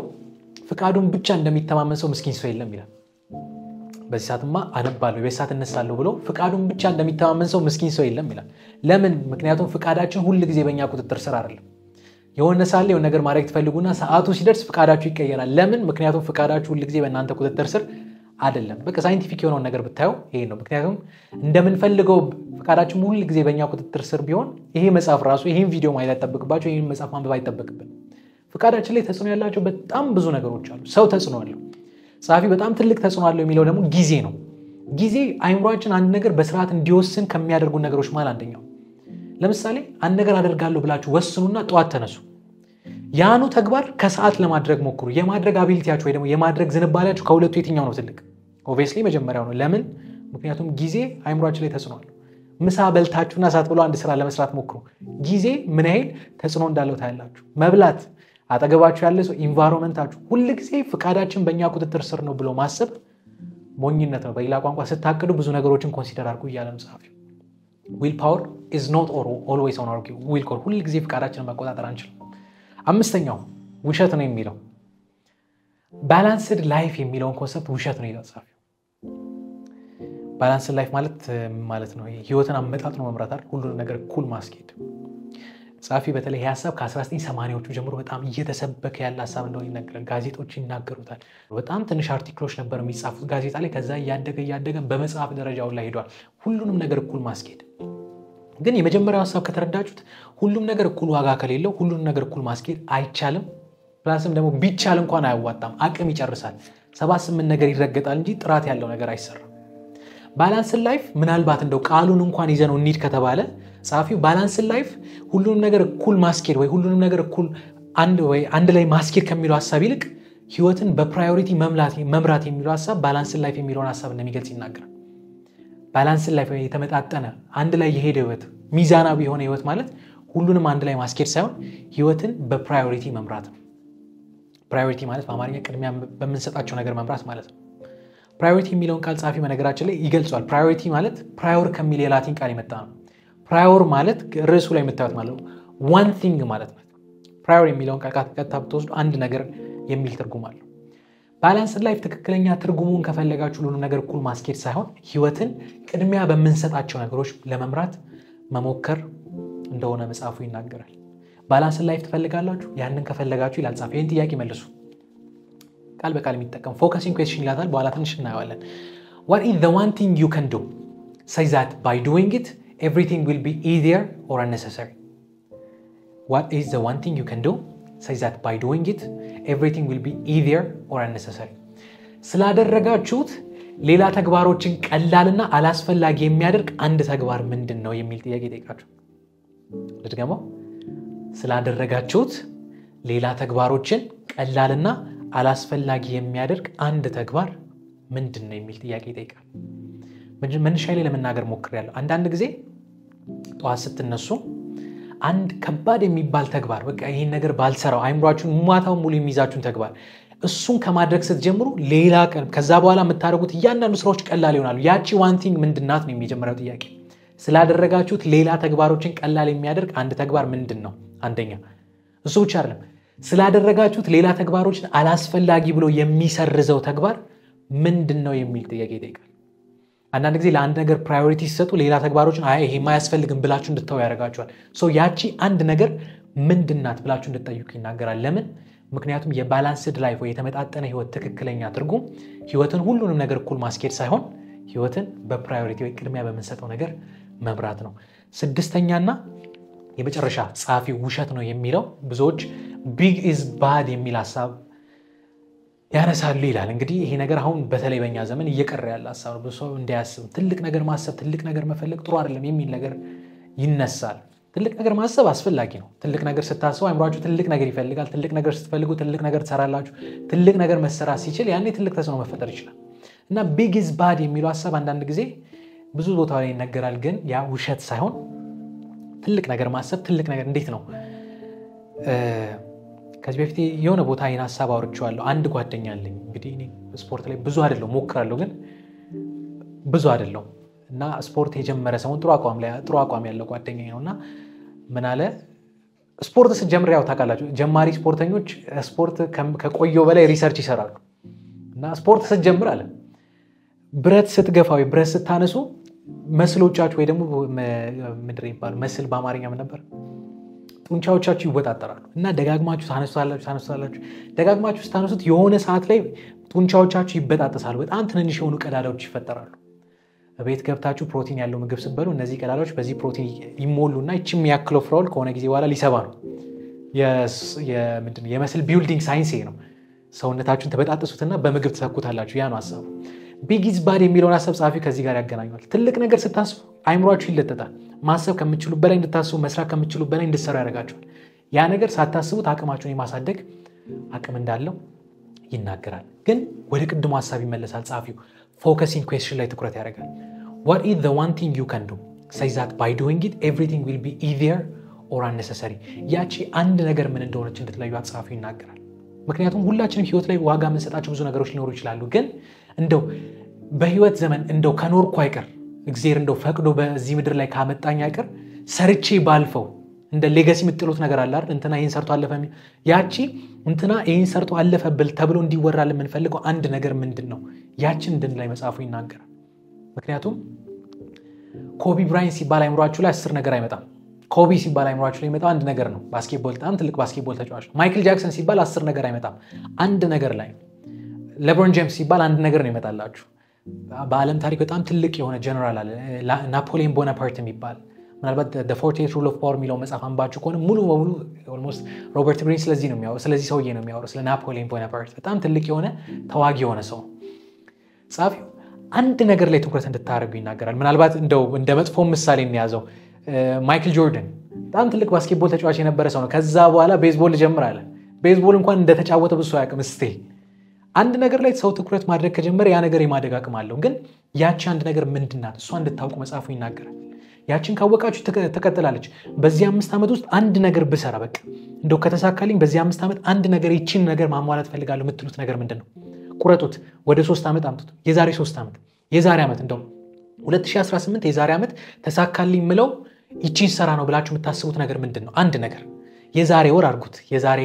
ፍቃዱን ብቻ እንደሚተማመን ሰው ምስኪን ሰው የለም ይላል በዚህ ሰዓትማ አነባለሁ በሰዓት እነሳለሁ ብሎ ፍቃዱን ብቻ እንደሚተማመን ሰው ምስኪን ሰው የለም ይላል ለምን ምክንያቱም ፍቃዳችን ሁሉ ጊዜ በእኛ ቁጥጥር ስር አይደለም የሆነ ሳለ የሆነ ነገር ማድረግ ትፈልጉና ሰዓቱ ሲደርስ ፍቃዳችሁ ይቀየራል ለምን ምክንያቱም ፍቃዳችሁ ሁሉ ጊዜ በእናንተ ቁጥጥር ስር አይደለም በቃ ሳይንቲፊክ የሆነው ነገር ብታዩ ይሄ ነው ምክንያቱም እንደምንፈልገው ፍቃዳችን ሁሉ ጊዜ በእኛ ቁጥጥር ስር ቢሆን ይሄ መጽሐፍ ራሱ ይሄን ቪዲዮ ማየት አይጠበቅባችሁ ይሄን መጽሐፍ ማንበብ አይጠበቅብን ፍቃዳችን ላይ ተጽዕኖ ያላቸው በጣም ብዙ ነገሮች አሉ ሰው ተጽዕኖ አለው ጻፊ በጣም ትልቅ ተጽዕኖ አለው የሚለው ደግሞ ጊዜ ነው ጊዜ አይምሮአችን አንድ ነገር በስርዓት እንዲወስን ከሚያደርጉ ነገሮች ማለት አንደኛው ለምሳሌ አንድ ነገር አደርጋለሁ ብላችሁ ወስኑና ጧት ተነሱ ያኑ ተግባር ከሰዓት ለማድረግ ሞክሩ የማድረግ አቢሊቲያችሁ ወይ ደግሞ የማድረግ ዝንባሌያችሁ ከሁለቱ የትኛው ነው ትልቅ ኦብቪየስሊ መጀመሪያው ነው ለምን ምክንያቱም ጊዜ አይምሮአችን ላይ ተጽዕኖ አለው ምሳ በልታችሁና ሰዓት ብሎ አንድ ስራ ለመስራት ሞክሩ ጊዜ ምን ያህል ተጽዕኖ እንዳለው ታያላችሁ መብላት አጠገባችሁ ያለ ሰው ኢንቫይሮንመንታችሁ ሁሉ ጊዜ ፍቃዳችን በእኛ ቁጥጥር ስር ነው ብሎ ማሰብ ሞኝነት ነው በሌላ ቋንቋ ስታቅዱ ብዙ ነገሮችን ኮንሲደር አድርጉ እያለ ነው ጻፊው will power is not always on our will call ሁሉ ጊዜ ፍቃዳችንን መቆጣጠር አንችልም አምስተኛው ውሸት ነው የሚለው ባላንስድ ላይፍ የሚለውን ኮንሰፕት ውሸት ነው ይላል ጻፊው ባላንስድ ላይፍ ማለት ነው ህይወትን አመጣጥኖ መምራት አይደል ሁሉ ነገር ኩል ማስኬድ ጻፊ በተለይ ሐሳብ ከ1980ዎቹ ጀምሮ በጣም እየተሰበከ ያለ ሐሳብ እንደሆነ ይነገራል ጋዜጦች ይናገሩታል በጣም ትንሽ አርቲክሎች ነበር የሚጻፉት ጋዜጣ ላይ ከዛ ያደገ በመጽሐፍ ደረጃው ላይ ሄዷል ሁሉንም ነገር ኩል ማስኬድ ግን የመጀመሪያው ሐሳብ ከተረዳችሁት ሁሉም ነገር ኩል ዋጋ ከሌለው ሁሉንም ነገር ኩል ማስኬድ አይቻልም ፕላስም ደግሞ ቢቻል እንኳን አያዋጣም አቅም ይጨርሳል 78 ነገር ይረገጣል እንጂ ጥራት ያለው ነገር አይሰራም ባላንስ ላይፍ ምናልባት እንደው ቃሉን እንኳን ይዘነው እንሂድ ከተባለ ጻፊው ባላንስ ላይፍ ሁሉንም ነገር ኩል ማስኬድ ወይ ሁሉንም ነገር ኩል አንድ ላይ ማስኬድ ከሚለው ሐሳብ ይልቅ ህይወትን በፕራዮሪቲ መምራት የሚለው ሐሳብ ባላንስ ላይፍ የሚለውን ሐሳብ እንደሚገልጽ ይናገራል ባላንስ ላይፍ የተመጣጠነ አንድ ላይ የሄደ ህይወት ሚዛናዊ የሆነ ህይወት ማለት ሁሉንም አንድ ላይ ማስኬድ ሳይሆን ህይወትን በፕራዮሪቲ መምራት ነው ፕራዮሪቲ ማለት በአማርኛ ቅድሚያ በመንሰጣቸው ነገር መምራት ማለት ነው ፕራዮሪቲ የሚለውን ቃል ጻፊ በነገራችን ላይ ይገልጻል ፕራዮሪቲ ማለት ፕራዮር ከሚል የላቲን ቃል የመጣ ነው ፕራዮር ማለት ርዕሱ ላይ የምታዩት ማለት ነው one thing ማለት ነው ፕራዮር የሚለውን ቃል ቀጥታ ብትወስዱ አንድ ነገር የሚል ትርጉም አለው ባላንስ ላይፍ ትክክለኛ ትርጉሙን ከፈለጋችሁ ሁሉ ነገር እኩል ማስኬድ ሳይሆን ህይወትን ቅድሚያ በመንሰጣቸው ነገሮች ለመምራት መሞከር እንደሆነ መጽሐፉ ይናገራል ባላንስ ላይፍ ትፈልጋላችሁ ያንን ከፈለጋችሁ ይላል ጻፊው ይህን ጥያቄ መልሱ ቃል በቃል የሚጠቀም ፎከሲንግ ኩዌስችን ይላታል በኋላ ትንሽ እናየዋለን what is the one thing you can do say that by doing it everything will be easier or unnecessary what is the one thing you can do say that by doing it everything will be easier or unnecessary ስላደረጋችሁት ሌላ ተግባሮችን ቀላልና አላስፈላጊ የሚያደርግ አንድ ተግባር ምንድነው የሚል ጥያቄ ጠይቃችሁ ልድገመው ስላደረጋችሁት ሌላ ተግባሮችን ቀላልና አላስፈላጊ የሚያደርግ አንድ ተግባር ምንድነው የሚል ጥያቄ ጠይቃል መነሻዬ ላይ ለመናገር ሞክሬያለሁ አንዳንድ ጊዜ ጧት ስትነሱ አንድ ከባድ የሚባል ተግባር በቃ ይሄን ነገር ባልሰራው አይምሯችሁን ሙማታው ሙሉ የሚይዛችሁን ተግባር እሱን ከማድረግ ስትጀምሩ ሌላ ቀን ከዛ በኋላ የምታደርጉት እያንዳንዱ ስራዎች ቀላል ይሆናሉ ያቺ one thing ምንድናት ነው የሚጀምረው ጥያቄ ስላደረጋችሁት ሌላ ተግባሮችን ቀላል የሚያደርግ አንድ ተግባር ምንድነው አንደኛ እሱ ብቻ አይደለም ስላደረጋችሁት ሌላ ተግባሮችን አላስፈላጊ ብሎ የሚሰርዘው ተግባር ምንድነው የሚል ጥያቄ ይጠይቃል አንዳንድ ጊዜ ለአንድ ነገር ፕራዮሪቲ ሲሰጡ ሌላ ተግባሮችን ይሄ ማያስፈልግም ብላችሁ እንድትተው ያደርጋችኋል ያቺ አንድ ነገር ምንድናት ብላችሁ እንድትጠይቁ ይናገራል ለምን ምክንያቱም የባላንስድ ላይፍ ወይ የተመጣጠነ ህይወት ትክክለኛ ትርጉም ህይወትን ሁሉንም ነገር እኩል ማስኬድ ሳይሆን ህይወትን በፕራዮሪቲ ወይ ቅድሚያ በመንሰጠው ነገር መምራት ነው ስድስተኛና የመጨረሻ ጻፊ ውሸት ነው የሚለው ብዙዎች big is bad የሚል ሐሳብ ያነሳሉ ይላል እንግዲህ ይሄ ነገር አሁን በተለይ በእኛ ዘመን እየቀረ ያለ ሐሳብ ነው ብዙ እንዲያስብ ትልቅ ነገር ማሰብ ትልቅ ነገር መፈለግ ጥሩ አይደለም የሚል ነገር ይነሳል ትልቅ ነገር ማሰብ አስፈላጊ ነው። ትልቅ ነገር ስታስቡ አይምሯችሁ ትልቅ ነገር ይፈልጋል። ትልቅ ነገር ስትፈልጉ ትልቅ ነገር ትሰራላችሁ። ትልቅ ነገር መሰራት ሲችል ያኔ ትልቅ ተጽዕኖ መፈጠር ይችላል እና ቢግ ኢዝ ባድ የሚለው ሐሳብ አንዳንድ ጊዜ ብዙ ቦታ ላይ ይነገራል፣ ግን ያ ውሸት ሳይሆን ትልቅ ነገር ማሰብ ትልቅ ነገር እንዴት ነው? ከዚህ በፊት የሆነ ቦታ ይሄን ሐሳብ አውርቼዋለሁ። አንድ ጓደኛ አለኝ። እንግዲህ እኔ ስፖርት ላይ ብዙ አይደለም ሞክራለሁ፣ ግን ብዙ አይደለም እና ስፖርት የጀመረ ሰው ጥሩ አቋም ያለው ጓደኛዬ ነውና ምን አለ፣ ስፖርት ስትጀምር ያው ታውቃላችሁ ጀማሪ ስፖርተኞች ስፖርት ከቆየው በላይ ሪሰርች ይሰራሉ እና ስፖርት ስትጀምር አለ ብረት ስትገፋው ብረት ስታነሱ መስሎቻችሁ ወይ ደግሞ ምንድን ይባላል መስል በአማርኛ ምን ነበር ጡንቻዎቻችሁ ይወጣጠራሉ እና ደጋግማችሁ ታነሱታላችሁ ደጋግማችሁ ስታነሱት የሆነ ሰዓት ላይ ጡንቻዎቻችሁ ይበጣጠሳሉ። በጣም ትንንሽ የሆኑ ቀዳዳዎች ይፈጠራሉ። ቤት ገብታችሁ ፕሮቲን ያለው ምግብ ስትበሉ እነዚህ ቀዳዳዎች በዚህ ፕሮቲን ይሞሉና እቺም ያክለው ፍራውል ከሆነ ጊዜ በኋላ ሊሰባ ነው። የመስል ቢልዲንግ ሳይንስ ነው። ሰውነታችሁን ተበጣጥሱትና በምግብ ተሰኩታላችሁ። ያ ነው ሐሳቡ። ቢግ ኢዝ ባድ የሚለውን ሐሳብ ጻፊ ከዚህ ጋር ያገናኛል። ትልቅ ነገር ስታስቡ አይምሯችሁ ይለጠጣል። ማሰብ ከምትችሉ በላይ እንድታስቡ፣ መስራት ከምትችሉ በላይ እንድትሰሩ ያደርጋችኋል። ያ ነገር ሳታስቡት አቅማችሁን የማሳደግ አቅም እንዳለው ይናገራል። ግን ወደ ቅድሙ ሐሳብ ይመለሳል ጻፊው። ፎከሲንግ ኩዌስችን ላይ ትኩረት ያደርጋል። what is the one thing you can do says that by doing it everything will be easier or unnecessary ያቺ አንድ ነገር ምን እንደሆነች እንድትለዩ ጻፊው ይናገራል። ምክንያቱም ሁላችንም ህይወት ላይ ዋጋ የምንሰጣቸው ብዙ ነገሮች ሊኖሩ ይችላሉ። ግን እንደው በህይወት ዘመን እንደው ከኖርኩ አይቀር እግዚአብሔር እንደው ፈቅዶ በዚህ ምድር ላይ ካመጣኝ አይቀር ሰርቼ ባልፈው እንደ ሌጋሲ የምትጥሉት ነገር አለ አይደል? እንትና ይሄን ሰርቶ አለፈ። ያቺ እንትና ይሄን ሰርቶ አለፈብል ተብሎ እንዲወራል የምንፈልገው አንድ ነገር ምንድነው? ያቺን እንድንላይ መጽሐፉ ይናገራል። ምክንያቱም ኮቢ ብራይንት ሲባል አይምሯችሁ ላይ 10 ነገር አይመጣም። ኮቢ ሲባል አይምሯችሁ ላይ የሚመጣው አንድ ነገር ነው። ባስኬትቦል በጣም ትልቅ ባስኬትቦል ተጫዋች ነው። ማይክል ጃክሰን ሲባል 10 ነገር አይመጣም። አንድ ነገር ላይ ሌብሮን ጄምስ ሲባል አንድ ነገር ነው ይመጣላችሁ። በዓለም ታሪክ በጣም ትልቅ የሆነ ጀነራል አለ ናፖሊዮን ቦናፓርት የሚባል ምናልባት the 48 rule of power የሚለው መጽሐፍ አንባችሁ ከሆነ ሙሉ በሙሉ ኦልሞስት ሮበርት ግሪን ስለዚህ ሰውዬ ነው የሚያወራው፣ ስለ ናፖሊዮን ቦናፓርት በጣም ትልቅ የሆነ ተዋጊ የሆነ ሰው። ጻፊው አንድ ነገር ላይ ትኩረት እንድታደርጉ ይናገራል። ምናልባት እንደው እንደ መጥፎ ምሳሌ እንያዘው ማይክል ጆርዳን በጣም ትልቅ ባስኬትቦል ተጫዋች የነበረ ሰው ነው። ከዛ በኋላ ቤዝቦል ጀምራለ። ቤዝቦል እንኳን እንደተጫወተ ብዙ ያውቅም። እስቲ አንድ ነገር ላይ ሰው ትኩረት ማድረግ ከጀመረ ያ ነገር የማደግ አቅም አለው። ግን ያቺ አንድ ነገር ምንድናት? እሷ እንድታውቁ መጽሐፉ ይናገራል። ያቺን ካወቃችሁ ትቀጥላለች። በዚህ 5 ዓመት ውስጥ አንድ ነገር ብሰራ በቃ እንደው ከተሳካልኝ በዚህ 5 ዓመት አንድ ነገር ይቺን ነገር ማሟላት ፈልጋለሁ የምትሉት ነገር ምንድነው? ቁረጡት። ወደ 3 ዓመት አምጡት። የዛሬ 3 ዓመት የዛሬ ዓመት እንደው 2018 የዛሬ ዓመት ተሳካልኝ ምለው ይቺን ሰራ ነው ብላችሁ የምታስቡት ነገር ምንድነው? አንድ ነገር የዛሬ ወር አርጉት፣ የዛሬ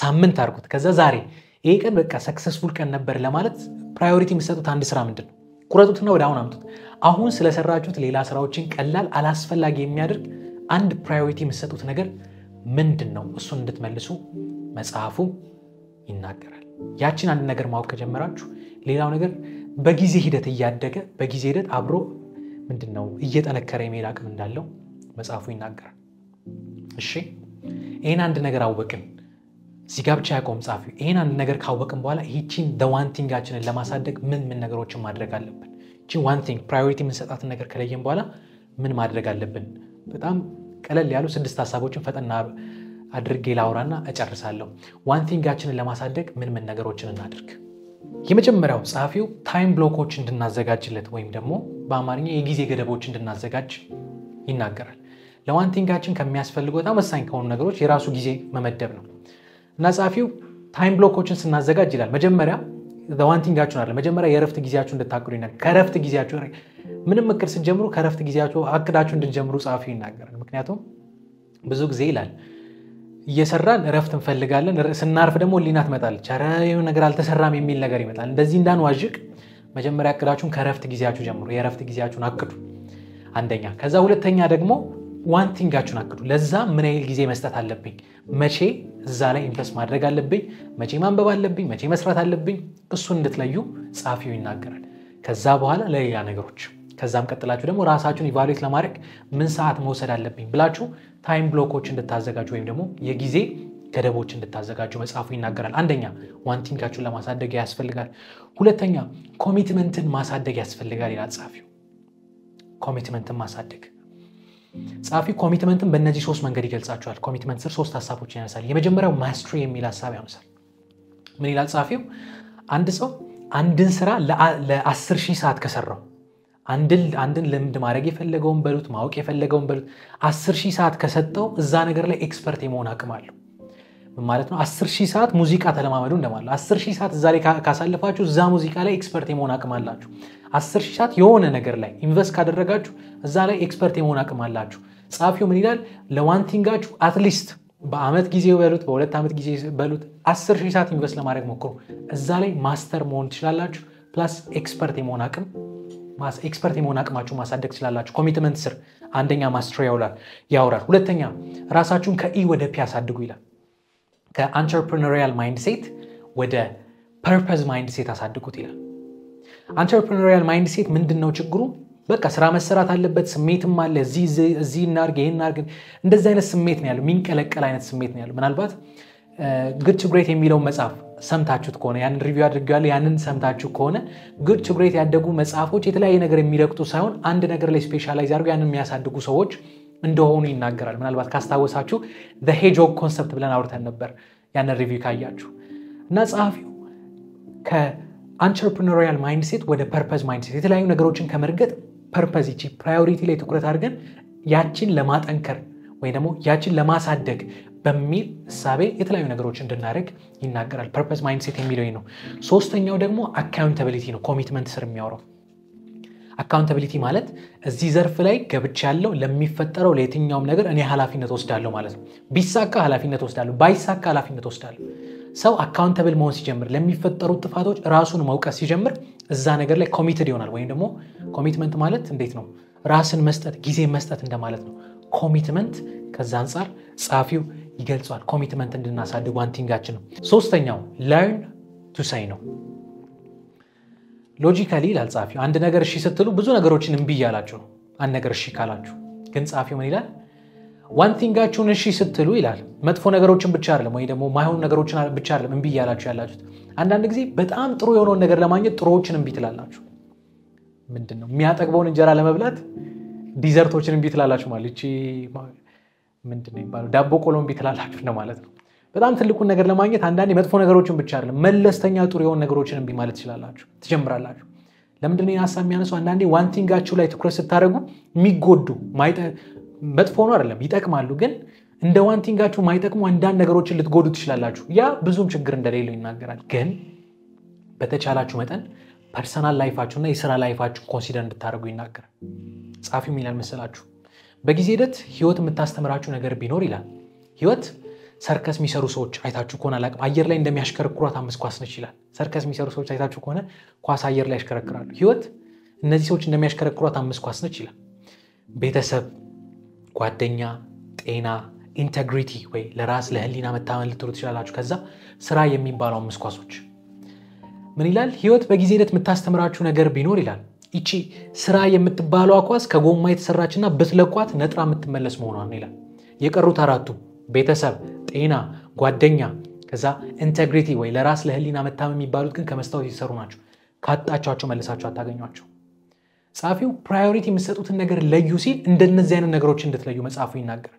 ሳምንት አርጉት፣ ከዛ ዛሬ ይሄ ቀን በቃ ሰክሰስፉል ቀን ነበር ለማለት ፕራዮሪቲ የምትሰጡት አንድ ስራ ምንድነው? ቁረጡትና ወደ አሁን አምጡት። አሁን ስለሰራችሁት ሌላ ስራዎችን ቀላል አላስፈላጊ የሚያደርግ አንድ ፕራዮሪቲ የምትሰጡት ነገር ምንድነው? እሱን እንድትመልሱ መጽሐፉ ይናገራል። ያቺን አንድ ነገር ማወቅ ከጀመራችሁ ሌላው ነገር በጊዜ ሂደት እያደገ በጊዜ ሂደት አብሮ ምንድነው እየጠነከረ የሚሄድ አቅም እንዳለው መጽሐፉ ይናገራል። እሺ ይሄን አንድ ነገር አወቅን። እዚህ ጋር ብቻ ያቆም ጻፊው። ይሄን አንድ ነገር ካወቅን በኋላ ይቺን the one thing-አችንን ለማሳደግ ምን ነገሮችን ማድረግ አለብን? ይቺን one thing ፕራዮሪቲ የምንሰጣትን ነገር ከለየን በኋላ ምን ማድረግ አለብን? በጣም ቀለል ያሉ 6 ሐሳቦችን ፈጠና አድርጌ ላውራና እጨርሳለሁ። one thing-አችንን ለማሳደግ ምን ነገሮችን እናድርግ? የመጀመሪያው ጻፊው ታይም ብሎኮች እንድናዘጋጅለት ወይም ደግሞ በአማርኛ የጊዜ ገደቦች እንድናዘጋጅ ይናገራል። ለone thing-አችን ከሚያስፈልጉ በጣም ወሳኝ ከሆኑ ነገሮች የራሱ ጊዜ መመደብ ነው። እና ጻፊው ታይም ብሎኮችን ስናዘጋጅ ይላል መጀመሪያ the one thing-አችሁን አይደለም መጀመሪያ የረፍት ጊዜያችሁን እንድታቅዱ ይናገራል። ከረፍት ጊዜያችሁ ምንም እቅድ ስትጀምሩ ከረፍት ጊዜያችሁ አቅዳችሁ እንድትጀምሩ ጻፊው ይናገራል። ምክንያቱም ብዙ ጊዜ ይላል እየሰራን ረፍት እንፈልጋለን፣ ስናርፍ ደግሞ ሊና ትመጣለች፣ ኧረ የሆነ ነገር አልተሰራም የሚል ነገር ይመጣል። እንደዚህ እንዳንዋዥቅ መጀመሪያ አቅዳችሁን ከረፍት ጊዜያችሁ ጀምሩ። የረፍት ጊዜያችሁን አቅዱ አንደኛ። ከዛ ሁለተኛ ደግሞ one thing-አችሁን አቅዱ። ለዛ ምን ያህል ጊዜ መስጠት አለብኝ? መቼ እዛ ላይ ኢንቨስት ማድረግ አለብኝ? መቼ ማንበብ አለብኝ? መቼ መስራት አለብኝ? እሱን እንድትለዩ ጻፊው ይናገራል። ከዛ በኋላ ለሌላ ነገሮች ከዛም ቀጥላችሁ ደግሞ ራሳችሁን ኢቫሉዌት ለማድረግ ምን ሰዓት መውሰድ አለብኝ ብላችሁ ታይም ብሎኮች እንድታዘጋጁ ወይም ደግሞ የጊዜ ገደቦች እንድታዘጋጁ መጽሐፉ ይናገራል። አንደኛ one thing-አችሁን ለማሳደግ ያስፈልጋል። ሁለተኛ ኮሚትመንትን ማሳደግ ያስፈልጋል ይላል ጻፊው። ኮሚትመንትን ማሳደግ ጸሐፊው ኮሚትመንትን በእነዚህ ሶስት መንገድ ይገልጻቸዋል። ኮሚትመንት ስር ሶስት ሐሳቦችን ያነሳል። የመጀመሪያው ማስተሪ የሚል ሐሳብ ያነሳል። ምን ይላል ጸሐፊው? አንድ ሰው አንድን ስራ ለ10,000 ሰዓት ከሰራው አንድን ልምድ ማድረግ የፈለገውን በሉት ማወቅ የፈለገውን በሉት 10,000 ሰዓት ከሰጠው እዛ ነገር ላይ ኤክስፐርት የመሆን አቅም አለው ማለት ነው። 10,000 ሰዓት ሙዚቃ ተለማመዱ እንደማለት 10,000 ሰዓት እዛ ላይ ካሳለፋችሁ እዛ ሙዚቃ ላይ ኤክስፐርት የመሆን አቅም አላችሁ። 10,000 ሰዓት የሆነ ነገር ላይ ኢንቨስት ካደረጋችሁ እዛ ላይ ኤክስፐርት የመሆን አቅም አላችሁ። ጸሐፊው ምን ይላል? ለዋንቲንጋችሁ አትሊስት በአመት ጊዜ በሉት በሁለት አመት ጊዜ በሉት 10,000 ሰዓት ኢንቨስት ለማድረግ ሞክሩ። እዛ ላይ ማስተር መሆን ትችላላችሁ። ፕላስ ኤክስፐርት የመሆን አቅማችሁ ማሳደግ ትችላላችሁ። ኮሚትመንት ስር አንደኛ ማስተር ያወራል። ሁለተኛ ራሳችሁን ከኢ ወደ ፒ አሳድጉ ይላል። ከአንትረፕረነሪያል ማይንድሴት ወደ ፐርፐዝ ማይንድሴት አሳድጉት ይላል። አንትረፕረነሪያል ማይንድሴት ምንድነው ችግሩ? በቃ ስራ መሰራት አለበት፣ ስሜትም አለ፣ እዚህ እናርግ ይሄን እናርግ፣ እንደዚህ አይነት ስሜት ነው ያለው፣ የሚንቀለቀል አይነት ስሜት ነው ያለው። ምናልባት ጉድ ቱ ግሬት የሚለው መጽሐፍ ሰምታችሁት ከሆነ ያንን ሪቪው አድርጋለሁ፣ ያንን ሰምታችሁ ከሆነ ጉድ ቱ ግሬት ያደጉ መጽሐፎች የተለያየ ነገር የሚረግጡ ሳይሆን አንድ ነገር ላይ ስፔሻላይዝ አድርገው ያንን የሚያሳድጉ ሰዎች እንደሆኑ ይናገራል። ምናልባት ካስታወሳችሁ the hedgehog ኮንሰፕት ብለን አውርተን ነበር ያንን ሪቪው ካያችሁ። እና ጸሐፊው ከአንትረፕረነሪያል ማይንድሴት ወደ ፐርፐዝ ማይንድሴት የተለያዩ ነገሮችን ከመርገጥ ፐርፐዝ ይቺ ፕራዮሪቲ ላይ ትኩረት አድርገን ያችን ለማጠንከር ወይ ደግሞ ያችን ለማሳደግ በሚል እሳቤ የተለያዩ ነገሮችን እንድናደርግ ይናገራል። ፐርፐዝ ማይንድሴት የሚለው ነው። ሶስተኛው ደግሞ አካውንታቢሊቲ ነው። ኮሚትመንት ስር የሚያወራው አካውንታቢሊቲ ማለት እዚህ ዘርፍ ላይ ገብቻለሁ ለሚፈጠረው ለየትኛውም ነገር እኔ ኃላፊነት ወስዳለሁ ማለት ነው። ቢሳካ ኃላፊነት ወስዳለሁ፣ ባይሳካ ኃላፊነት ወስዳለሁ። ሰው አካውንታብል መሆን ሲጀምር ለሚፈጠሩ ጥፋቶች ራሱን መውቀስ ሲጀምር እዛ ነገር ላይ ኮሚትድ ይሆናል። ወይም ደግሞ ኮሚትመንት ማለት እንዴት ነው? ራስን መስጠት፣ ጊዜ መስጠት እንደማለት ነው። ኮሚትመንት ከዛ አንፃር ጸሐፊው ይገልጿል። ኮሚትመንት እንድናሳድግ ዋንቲንጋችን ነው። ሶስተኛው learn to say no። ሎጂካሊ ይላል ጸሐፊው አንድ ነገር እሺ ስትሉ ብዙ ነገሮችን እምቢ እያላችሁ ነው አንድ ነገር እሺ ካላችሁ። ግን ጸሐፊው ምን ይላል? ዋንቲንጋችሁን እሺ ስትሉ ይላል መጥፎ ነገሮችን ብቻ አይደለም ወይ ደግሞ ማይሆን ነገሮችን ብቻ አይደለም እምቢ እያላችሁ ያላችሁት። አንዳንድ ጊዜ በጣም ጥሩ የሆነውን ነገር ለማግኘት ጥሩዎችን እምቢ ትላላችሁ። ምንድነው የሚያጠግበውን እንጀራ ለመብላት ዲዘርቶችን እምቢ ትላላችሁ ማለት እቺ ምንድነው ይባላል ዳቦ ቆሎ እምቢ ትላላችሁ ነው ማለት ነው። በጣም ትልቁን ነገር ለማግኘት አንዳንዴ መጥፎ ነገሮችን ብቻ አይደለም መለስተኛ ጥሩ የሆኑ ነገሮችን እምቢ ማለት ትጀምራላችሁ። ለምንድነው ይሄን ሐሳብ የሚያነሳው? አንዳንዴ ዋንቲንጋችሁ ላይ ትኩረት ስታደርጉ የሚጎዱ መጥፎ ነው አይደለም ይጠቅማሉ፣ ግን እንደ ዋንቲንጋችሁ ማይጠቅሙ አንዳንድ ነገሮችን ልትጎዱ ትችላላችሁ። ያ ብዙም ችግር እንደሌለው ይናገራል። ግን በተቻላችሁ መጠን ፐርሰናል ላይፋችሁና የሥራ ላይፋችሁ ኮንሲደር እንድታደርጉ ይናገራል። ጻፊው ምን ይላል መሰላችሁ? በጊዜ ሂደት ህይወት የምታስተምራችሁ ነገር ቢኖር ይላል ህይወት ሰርከስ የሚሰሩ ሰዎች አይታችሁ ከሆነ አላቅም አየር ላይ እንደሚያሽከረክሯት 5 ኳስ ነች ይላል። ሰርከስ የሚሰሩ ሰዎች አይታችሁ ከሆነ ኳስ አየር ላይ ያሽከረክራሉ። ህይወት እነዚህ ሰዎች እንደሚያሽከረክሯት 5 ኳስ ነች ይላል። ቤተሰብ፣ ጓደኛ፣ ጤና፣ ኢንቴግሪቲ ወይ ለራስ ለህሊና መታመን ልትሉ ትችላላችሁ። ከዛ ስራ የሚባለው 5 ኳሶች ምን ይላል? ህይወት በጊዜ ሂደት የምታስተምራችሁ ነገር ቢኖር ይላል እቺ ስራ የምትባለው ኳስ ከጎማ የተሰራችና በትለቋት ነጥራ የምትመለስ መሆኗን ይላል። የቀሩት አራቱ ቤተሰብ፣ ጤና፣ ጓደኛ ከዛ ኢንቴግሪቲ ወይ ለራስ ለህሊና መታመን የሚባሉት ግን ከመስታወት የተሰሩ ናቸው። ካጣጫቸው መልሳቸው አታገኟቸው። ጻፊው ፕራዮሪቲ የምትሰጡትን ነገር ለዩ ሲል እንደነዚህ አይነት ነገሮች እንድትለዩ መጽሐፉ ይናገራል።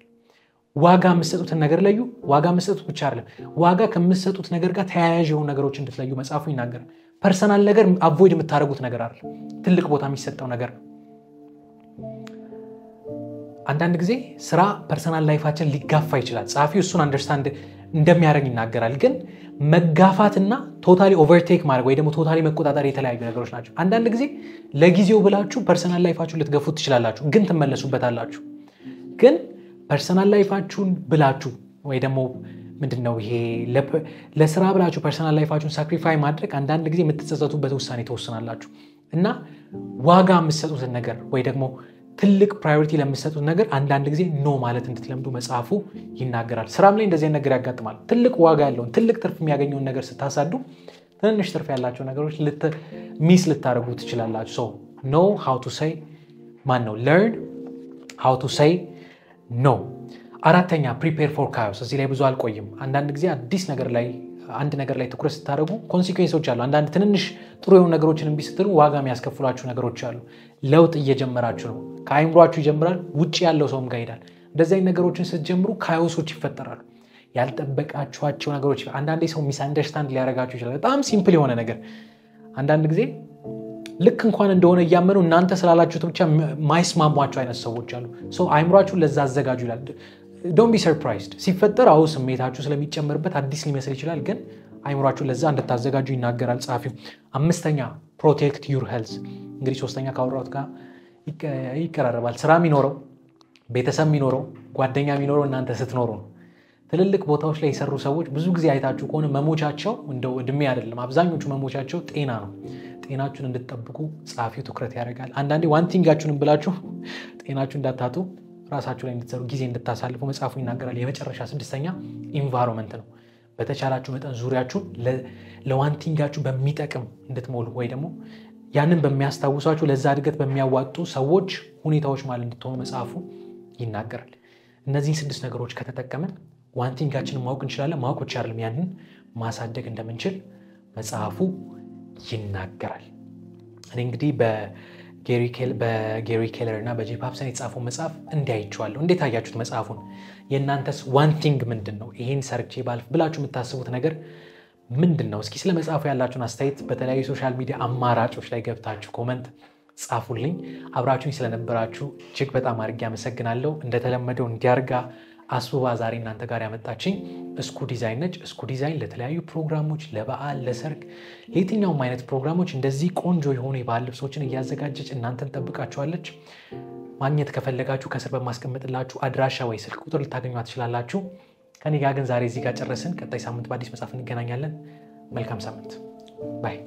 ዋጋ የምትሰጡትን ነገር ለዩ። ዋጋ የምትሰጡት ብቻ አይደለም ዋጋ ከምትሰጡት ነገር ጋር ተያያዥ የሆኑ ነገሮች እንድትለዩ መጽሐፉ ይናገራል። ፐርሰናል ነገር አቮይድ የምታደርጉት ነገር አይደለም፣ ትልቅ ቦታ የሚሰጠው ነገር ነው። አንዳንድ ጊዜ ስራ ፐርሰናል ላይፋችን ሊጋፋ ይችላል። ጻፊው እሱን አንደርስታንድ እንደሚያደርግ ይናገራል። ግን መጋፋትና ቶታሊ ኦቨርቴክ ማድረግ ወይ ደግሞ ቶታሊ መቆጣጠር የተለያዩ ነገሮች ናቸው። አንዳንድ ጊዜ ለጊዜው ብላችሁ ፐርሰናል ላይፋችሁን ልትገፉት ትችላላችሁ፣ ግን ትመለሱበታላችሁ። ግን ፐርሰናል ላይፋችሁን ብላችሁ ወይ ደግሞ ምንድነው ይሄ ለስራ ብላችሁ ፐርሰናል ላይፋችሁን ሳክሪፋይ ማድረግ አንዳንድ ጊዜ የምትጸጸቱበት ውሳኔ ተወስናላችሁ እና ዋጋ የምትሰጡትን ነገር ወይ ደግሞ ትልቅ ፕራዮሪቲ ለምትሰጡት ነገር አንዳንድ ጊዜ ኖ ማለት እንድትለምዱ መጽሐፉ ይናገራል። ስራም ላይ እንደዚህ ነገር ያጋጥማል። ትልቅ ዋጋ ያለውን ትልቅ ትርፍ የሚያገኘውን ነገር ስታሳዱ ትንሽ ትርፍ ያላቸው ነገሮች ሚስ ልታደርጉ ትችላላችሁ። ሶ know how to say learn how to say no። አራተኛ prepare for chaos። እዚህ ላይ ብዙ አልቆይም። አንዳንድ ጊዜ አዲስ ነገር ላይ አንድ ነገር ላይ ትኩረት ስታደርጉ ኮንሲኩዌንሶች አሉ። አንዳንድ ትንንሽ ጥሩ የሆኑ ነገሮችን እምቢ ስትሉ ዋጋ የሚያስከፍሏችሁ ነገሮች አሉ። ለውጥ እየጀመራችሁ ነው። ከአይምሯችሁ ይጀምራል፣ ውጪ ያለው ሰውም ጋር ይሄዳል። እንደዚህ አይነት ነገሮችን ስትጀምሩ ካዮሶች ይፈጠራሉ። ያልጠበቃችኋቸው ነገሮች አንዳንዴ ሰው ሚስ አንደርስታንድ ሊያደርጋችሁ ይችላል። በጣም ሲምፕል የሆነ ነገር አንዳንድ ጊዜ ልክ እንኳን እንደሆነ እያመኑ እናንተ ስላላችሁት ብቻ ማይስማሟቸው አይነት ሰዎች አሉ። ሶ አይምሯችሁን ለዛ አዘጋጁ ይላል። don't be surprised ሲፈጠር አው ስሜታችሁ ስለሚጨመርበት አዲስ ሊመስል ይችላል፣ ግን አይምሯችሁን ለዛ እንድታዘጋጁ ይናገራል ጻፊው። አምስተኛ protect your health። እንግዲህ ሶስተኛ ካወራሁት ጋር ይቀራረባል። ስራ የሚኖረው ቤተሰብ የሚኖረው ጓደኛ የሚኖረው እናንተ ስትኖሩ ነው። ትልልቅ ቦታዎች ላይ የሰሩ ሰዎች ብዙ ጊዜ አይታችሁ ከሆነ መሞቻቸው እንደው እድሜ አይደለም፣ አብዛኞቹ መሞቻቸው ጤና ነው። ጤናችሁን እንድትጠብቁ ጻፊው ትኩረት ያደርጋል። አንዳንዴ ዋንቲንጋችሁን ብላችሁ ጤናችሁን እንዳታጡ ራሳችሁ ላይ እንድትሰሩ ጊዜ እንድታሳልፉ መጽሐፉ ይናገራል። የመጨረሻ ስድስተኛ ኢንቫይሮንመንት ነው። በተቻላችሁ መጠን ዙሪያችሁ ለዋንቲንጋችሁ በሚጠቅም እንድትሞሉ ወይ ደግሞ ያንን በሚያስታውሳችሁ ለዛ እድገት በሚያዋጡ ሰዎች ሁኔታዎች ማለት እንድትሆኑ መጽሐፉ ይናገራል። እነዚህን 6 ነገሮች ከተጠቀምን ዋንቲንጋችንን ማወቅ እንችላለን። ማወቅ ብቻ አይደለም ያንን ማሳደግ እንደምንችል መጽሐፉ ይናገራል። እኔ እንግዲህ በጌሪ ኬለር እና በጄ ፓፕሰን የተጻፈው መጽሐፍ እንዲያይቻለሁ። እንዴት አያችሁት መጽሐፉን? የእናንተስ ዋንቲንግ ምንድነው? ይሄን ሰርቼ ባልፍ ብላችሁ የምታስቡት ነገር ምንድነው? እስኪ ስለ መጽሐፉ ያላችሁን አስተያየት በተለያዩ ሶሻል ሚዲያ አማራጮች ላይ ገብታችሁ ኮሜንት ጻፉልኝ። አብራችሁኝ ስለነበራችሁ እጅግ በጣም አድርጌ አመሰግናለሁ። እንደተለመደው እንዲያርጋ አስቡባ ዛሬ እናንተ ጋር ያመጣችኝ እስኩ ዲዛይን ነች። እስኩ ዲዛይን ለተለያዩ ፕሮግራሞች፣ ለበዓል፣ ለሰርግ፣ ለየትኛውም አይነት ፕሮግራሞች እንደዚህ ቆንጆ የሆኑ የባህል ልብሶችን እያዘጋጀች እናንተን ጠብቃችኋለች። ማግኘት ከፈለጋችሁ ከስር በማስቀመጥላችሁ አድራሻ ወይ ስልክ ቁጥር ልታገኙት ትችላላችሁ። ከኔ ጋር ግን ዛሬ እዚህ ጋር ጨረስን። ቀጣይ ሳምንት በአዲስ መጽሐፍ እንገናኛለን። መልካም ሳምንት ባይ።